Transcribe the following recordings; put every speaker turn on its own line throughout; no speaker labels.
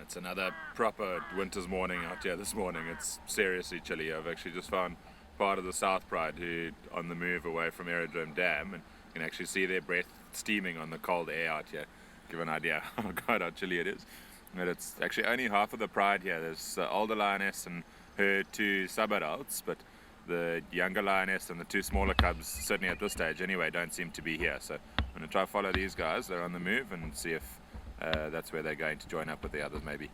It's another proper winter's morning out here this morning. It's seriously chilly. I've actually just found part of the South Pride who on the move away from Aerodrome Dam, and you can actually see their breath steaming on the cold air out here. Give an idea how chilly it is. But it's actually only half of the pride here. There's older lioness and her two sub-adults, but the younger lioness and the two smaller cubs, certainly at this stage anyway, don't seem to be here. So I'm going to try to follow these guys. They're on the move, and see if that's where they're going to join up with the others maybe.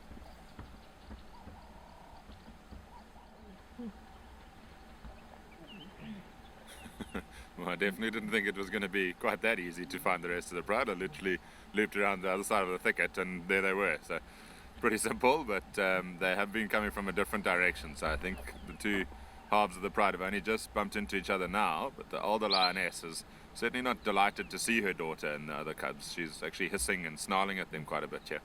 Well, I definitely didn't think it was going to be quite that easy to find the rest of the pride. I literally looped around the other side of the thicket and there they were. So pretty simple, but they have been coming from a different direction. So I think the two halves of the pride have only just bumped into each other now, but the older lioness is certainly not delighted to see her daughter and the other cubs. She's actually hissing and snarling at them quite a bit here.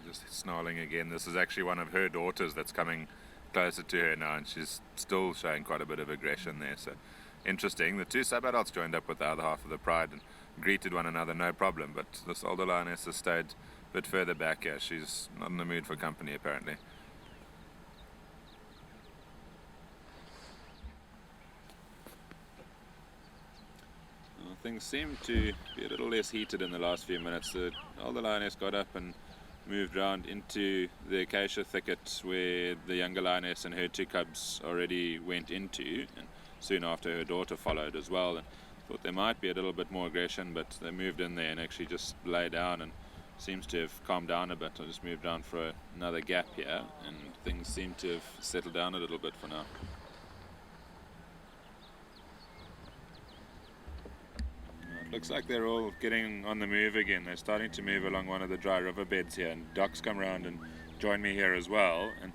Just snarling again. This is actually one of her daughters that's coming closer to her now, and she's still showing quite a bit of aggression there. So interesting. The two sub-adults joined up with the other half of the pride and greeted one another, no problem, but this older lioness has stayed a bit further back here. She's not in the mood for company apparently. Well, things seem to be a little less heated in the last few minutes. The older lioness got up and moved round into the acacia thicket where the younger lioness and her two cubs already went into, and soon after her daughter followed as well. And thought there might be a little bit more aggression, but they moved in there and actually just lay down and seems to have calmed down a bit. I just moved down for another gap here and things seem to have settled down a little bit for now. Looks like they're all getting on the move again. They're starting to move along one of the dry riverbeds here, and ducks come around and join me here as well. And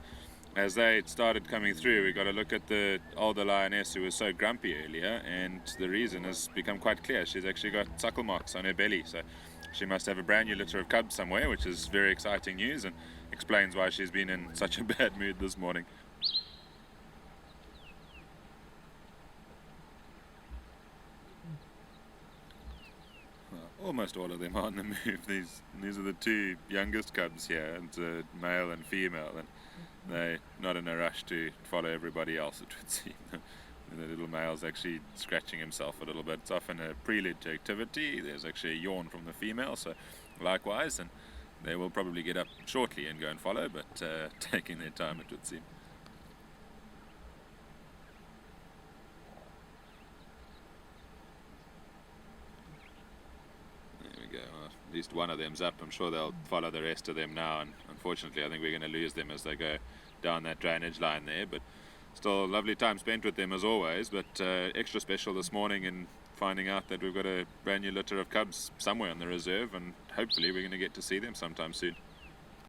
as they started coming through, we got a look at the older lioness who was so grumpy earlier, and the reason has become quite clear. She's actually got suckle marks on her belly, so she must have a brand new litter of cubs somewhere, which is very exciting news and explains why she's been in such a bad mood this morning. Almost all of them are on the move. These are the two youngest cubs here, and male and female, and they're not in a rush to follow everybody else, it would seem. The little male's actually scratching himself a little bit. It's often a prelude to activity. There's actually a yawn from the female, so likewise, and they will probably get up shortly and go and follow, but taking their time, it would seem. At least one of them's up. I'm sure they'll follow the rest of them now, and unfortunately I think we're going to lose them as they go down that drainage line there, but still a lovely time spent with them as always. But extra special this morning in finding out that we've got a brand new litter of cubs somewhere on the reserve, and hopefully we're going to get to see them sometime soon.